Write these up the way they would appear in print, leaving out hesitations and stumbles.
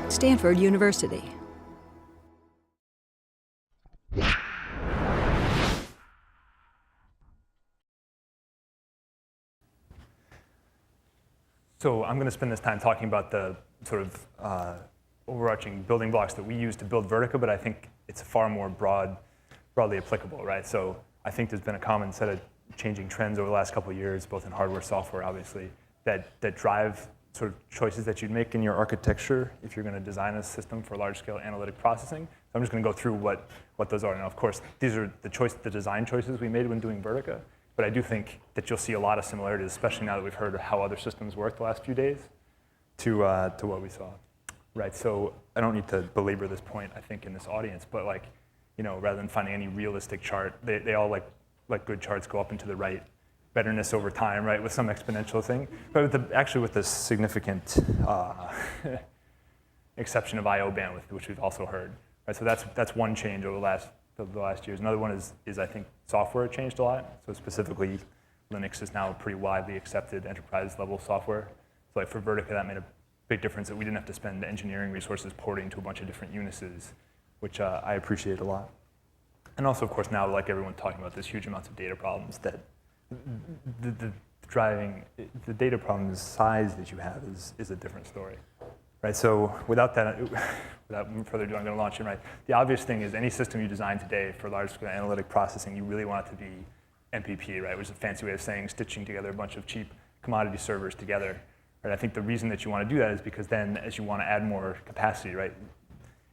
Stanford University. So I'm going to spend this time talking about the sort of overarching building blocks that we use to build Vertica, but I think it's far more broadly applicable, right? So I think there's been a common set of changing trends over the last couple of years, both in hardware, software, obviously, that drive sort of choices that you'd make in your architecture if you're going to design a system for large-scale analytic processing. So I'm just going to go through what those are. Now, of course, these are the design choices we made when doing Vertica. But I do think that you'll see a lot of similarities, especially now that we've heard how other systems work the last few days, to what we saw, right? So I don't need to belabor this point, I think, in this audience. But like, rather than finding any realistic chart, they all like good charts go up and to the right, betterness over time, right, with some exponential thing. But actually with this significant exception of I/O bandwidth, which we've also heard, right? So that's one change over the last years. Another one is I think software changed a lot. So specifically, Linux is now pretty widely accepted enterprise level software. So like for Vertica, that made a big difference that we didn't have to spend engineering resources porting to a bunch of different Unices, which I appreciate a lot. And also, of course, now like everyone's talking about, there's huge amounts of data problems that the data problems size that you have is a different story. Right, so without further ado, I'm going to launch in. Right, the obvious thing is any system you design today for large-scale analytic processing, you really want it to be MPP, right, which is a fancy way of saying stitching together a bunch of cheap commodity servers together. Right, I think the reason that you want to do that is because then, as you want to add more capacity, right,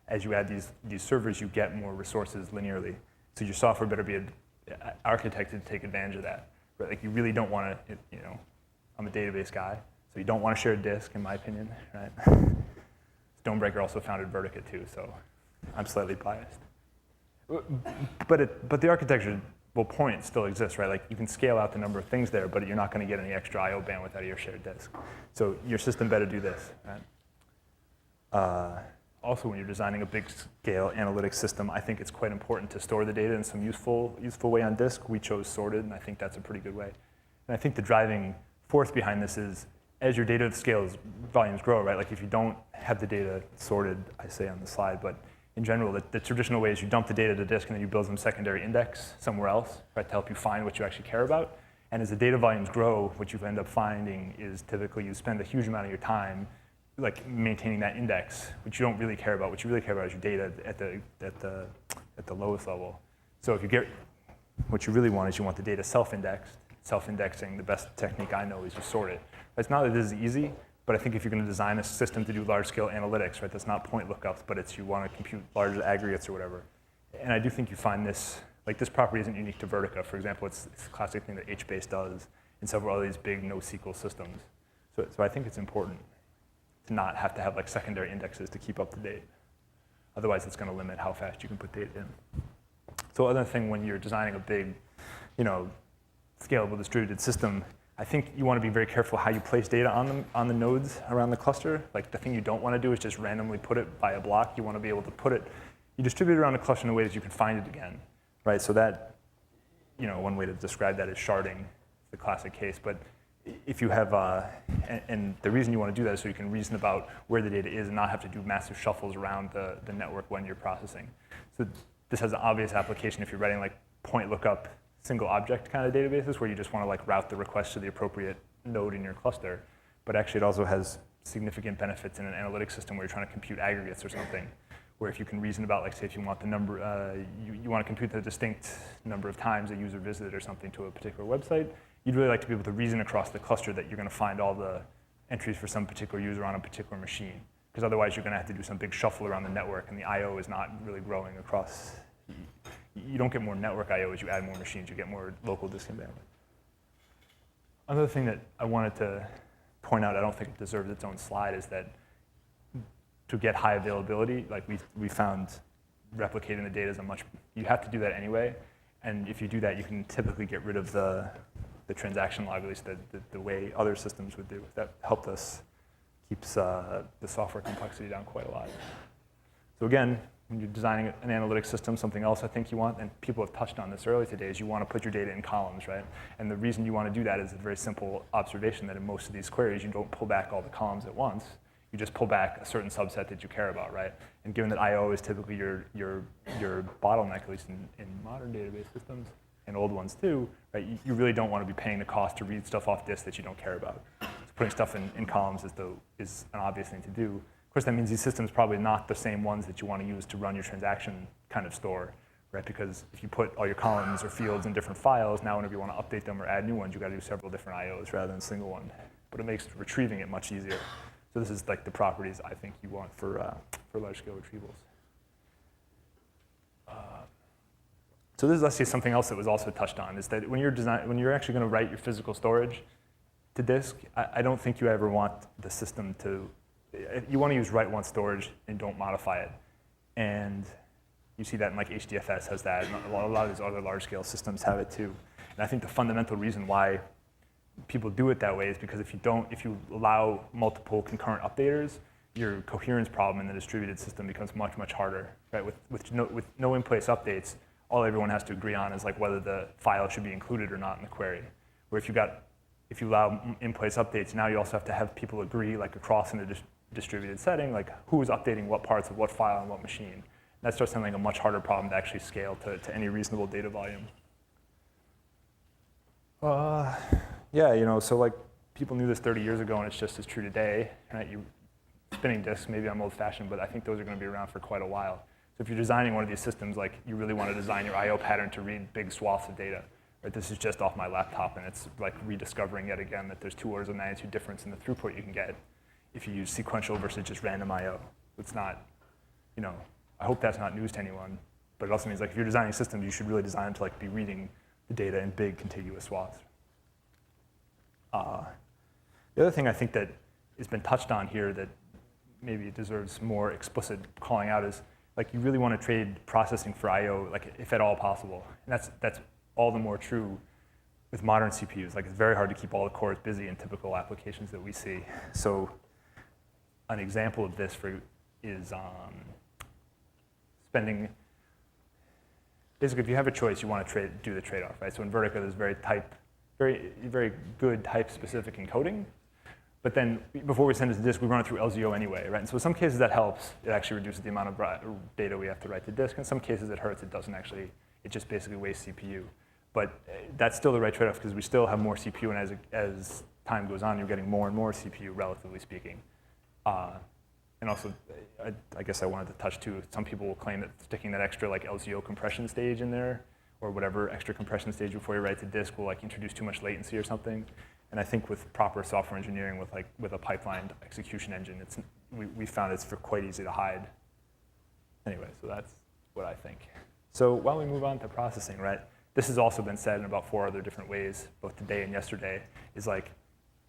as you add these servers, you get more resources linearly. So your software better be architected to take advantage of that. Right, like you really don't want to, I'm a database guy. So you don't want to share a disk, in my opinion, right? Stonebreaker also founded Vertica too, so I'm slightly biased. But the architecture point still exists, right? Like you can scale out the number of things there, but you're not going to get any extra I/O bandwidth out of your shared disk. So your system better do this, right? Also, when you're designing a big-scale analytics system, I think it's quite important to store the data in some useful way on disk. We chose sorted, and I think that's a pretty good way. And I think the driving force behind this is, as your data volumes grow, right? Like if you don't have the data sorted, I say on the slide, but in general, the traditional way is you dump the data to disk and then you build some secondary index somewhere else, right, to help you find what you actually care about. And as the data volumes grow, what you end up finding is typically you spend a huge amount of your time like maintaining that index, which you don't really care about. What you really care about is your data at the lowest level. So if you get, what you really want is you want the data self-indexed. Self-indexing, the best technique I know is you sort it. It's not that this is easy, but I think if you're going to design a system to do large-scale analytics, right, that's not point lookups, but it's you want to compute large aggregates or whatever. And I do think you find this, like this property isn't unique to Vertica. For example, it's a classic thing that HBase does in several of these big NoSQL systems. So I think it's important to not have to have like secondary indexes to keep up to date. Otherwise, it's going to limit how fast you can put data in. So another thing when you're designing a big, scalable distributed system, I think you want to be very careful how you place data on the nodes around the cluster. Like the thing you don't want to do is just randomly put it by a block. You want to be able to put it, you distribute it around the cluster in a way that you can find it again, right? So that, one way to describe that is sharding, the classic case. But if you have, and the reason you want to do that is so you can reason about where the data is and not have to do massive shuffles around the network when you're processing. So this has an obvious application if you're writing like point lookup single object kind of databases where you just want to like route the request to the appropriate node in your cluster. But actually it also has significant benefits in an analytics system where you're trying to compute aggregates or something, where if you can reason about, like say if you want the number, you want to compute the distinct number of times a user visited or something to a particular website, you'd really like to be able to reason across the cluster that you're going to find all the entries for some particular user on a particular machine. Because otherwise you're going to have to do some big shuffle around the network and the I/O is not really growing across. You don't get more network I/O as you add more machines. You get more local disk and bandwidth. Another thing that I wanted to point out, I don't think it deserves its own slide, is that to get high availability, like we found replicating the data is you have to do that anyway. And if you do that, you can typically get rid of the transaction log, at least the way other systems would do. That helped us, keeps the software complexity down quite a lot. So again, when you're designing an analytics system, something else I think you want, and people have touched on this earlier today, is you want to put your data in columns, right? And the reason you want to do that is a very simple observation that in most of these queries, you don't pull back all the columns at once. You just pull back a certain subset that you care about, right? And given that I/O is typically your bottleneck, at least in modern database systems, and old ones too, right? You really don't want to be paying the cost to read stuff off disk that you don't care about. So putting stuff in columns is an obvious thing to do. Of course, that means these systems are probably not the same ones that you want to use to run your transaction kind of store, right? Because if you put all your columns or fields in different files, now whenever you want to update them or add new ones, you got to do several different I/Os rather than a single one. But it makes retrieving it much easier. So this is like the properties I think you want for large-scale retrievals. So this is actually something else that was also touched on, is that when you're actually going to write your physical storage to disk, I don't think you ever want the system to, you want to use write once storage and don't modify it. And you see that in like HDFS has that, and a lot of these other large-scale systems have it too. And I think the fundamental reason why people do it that way is because if you allow multiple concurrent updaters, your coherence problem in the distributed system becomes much, much harder, right? With no in-place updates, all everyone has to agree on is like whether the file should be included or not in the query. Where if you allow in-place updates, now you also have to have people agree like across in a distributed setting, like who is updating what parts of what file on what machine. And that starts sounding like a much harder problem to actually scale to any reasonable data volume. Yeah, so like people knew this 30 years ago, and it's just as true today. Right? Spinning disks, maybe I'm old-fashioned, but I think those are going to be around for quite a while. So if you're designing one of these systems, like you really want to design your I/O pattern to read big swaths of data. Right? This is just off my laptop, and it's like rediscovering yet again that there's 2 orders of magnitude difference in the throughput you can get if you use sequential versus just random I/O. It's not, I hope that's not news to anyone, but it also means like if you're designing systems, you should really design them to like be reading the data in big contiguous swaths. The other thing I think that has been touched on here that maybe deserves more explicit calling out is like you really want to trade processing for I/O, like if at all possible. And that's all the more true with modern CPUs. Like it's very hard to keep all the cores busy in typical applications that we see. So an example of this is spending. Basically, if you have a choice, you want to do the trade-off, right? So in Vertica, there's very good type-specific encoding. But then before we send it to disk, we run it through LZO anyway, right? And so in some cases that helps. It actually reduces the amount of data we have to write to disk. In some cases it hurts. It doesn't actually. It just basically wastes CPU. But that's still the right trade-off because we still have more CPU, and as time goes on, you're getting more and more CPU, relatively speaking. And also, I guess I wanted to touch too, some people will claim that sticking that extra like LZO compression stage in there, or whatever extra compression stage before you write to disk will like introduce too much latency or something. And I think with proper software engineering, with a pipelined execution engine, we found it's quite easy to hide. Anyway, so that's what I think. So while we move on to processing, right? This has also been said in about 4 other different ways, both today and yesterday, is like,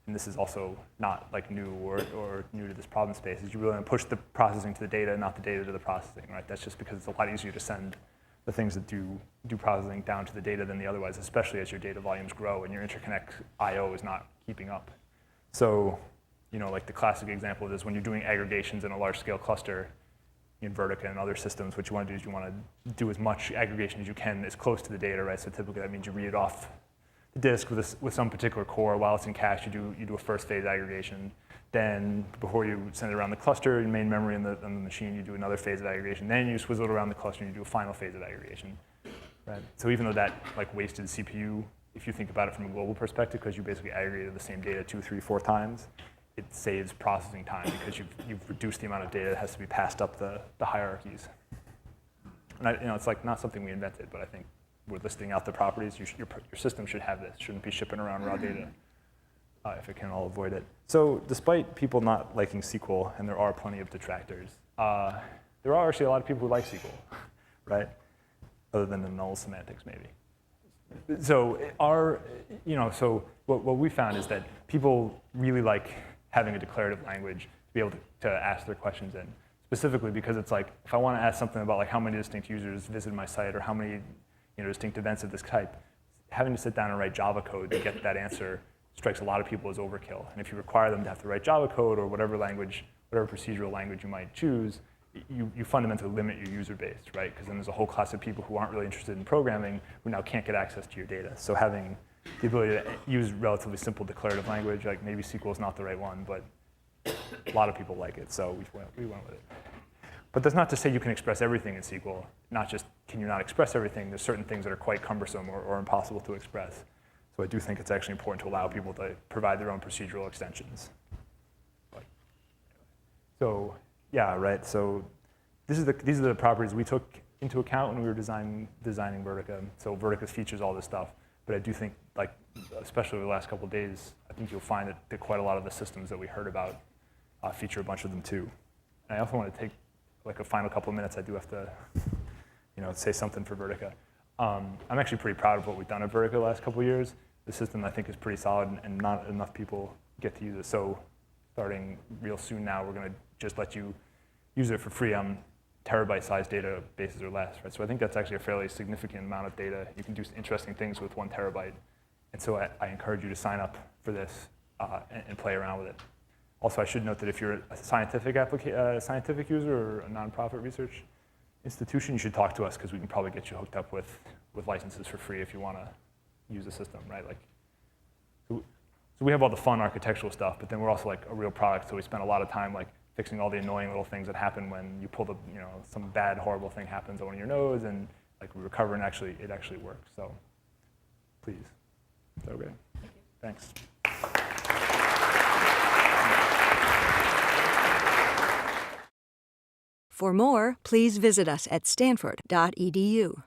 and this is also not like new or new to this problem space, is you really want to push the processing to the data, not the data to the processing, right? That's just because it's a lot easier to send the things that do processing down to the data than the otherwise, especially as your data volumes grow and your interconnect I/O is not keeping up. So, like the classic example of this, when you're doing aggregations in a large-scale cluster in Vertica and other systems, what you want to do is you want to do as much aggregation as you can as close to the data, right? So typically that means you read it off the disk with some particular core. While it's in cache, you do a first phase aggregation. Then before you send it around the cluster, in main memory on the machine, you do another phase of aggregation. Then you swizzle it around the cluster and you do a final phase of aggregation. Right? So even though that like wasted CPU, if you think about it from a global perspective, because you basically aggregated the same data 2, 3, 4 times, it saves processing time because you've reduced the amount of data that has to be passed up the hierarchies. And it's like not something we invented, but I think we're listing out the properties. Your system should have this. Shouldn't be shipping around raw data if it can all avoid it. So despite people not liking SQL, and there are plenty of detractors, there are actually a lot of people who like SQL, right? Other than the null semantics, maybe. So so what we found is that people really like having a declarative language to be able to ask their questions in, specifically because it's like, if I want to ask something about like how many distinct users visited my site or how many distinct events of this type, having to sit down and write Java code to get that answer strikes a lot of people as overkill. And if you require them to have to write Java code or whatever procedural language you might choose, you fundamentally limit your user base, right? Because then there's a whole class of people who aren't really interested in programming who now can't get access to your data. So having the ability to use relatively simple declarative language, like maybe SQL is not the right one, but a lot of people like it, so we went with it. But that's not to say you can express everything in SQL. Not just can you not express everything, there's certain things that are quite cumbersome or impossible to express. So I do think it's actually important to allow people to provide their own procedural extensions. So yeah, right, so these are the properties we took into account when we were designing Vertica. So Vertica features all this stuff, but I do think, like, especially over the last couple of days, I think you'll find that quite a lot of the systems that we heard about feature a bunch of them too. And I also want to take like a final couple of minutes. I do have to, say something for Vertica. I'm actually pretty proud of what we've done at Vertica the last couple of years. The system, I think, is pretty solid, and not enough people get to use it. So starting real soon now, we're going to just let you use it for free on terabyte-sized databases or less. Right? So I think that's actually a fairly significant amount of data. You can do interesting things with 1 terabyte. And so I encourage you to sign up for this and play around with it. Also, I should note that if you're a scientific user or a nonprofit research institution, you should talk to us, because we can probably get you hooked up with licenses for free if you want to use the system, right? So we have all the fun architectural stuff, but then we're also like a real product, so we spend a lot of time like fixing all the annoying little things that happen when you pull some bad, horrible thing happens on one of your nodes, and like we recover, and it actually works. So please. Is that okay? Thanks. For more, please visit us at stanford.edu.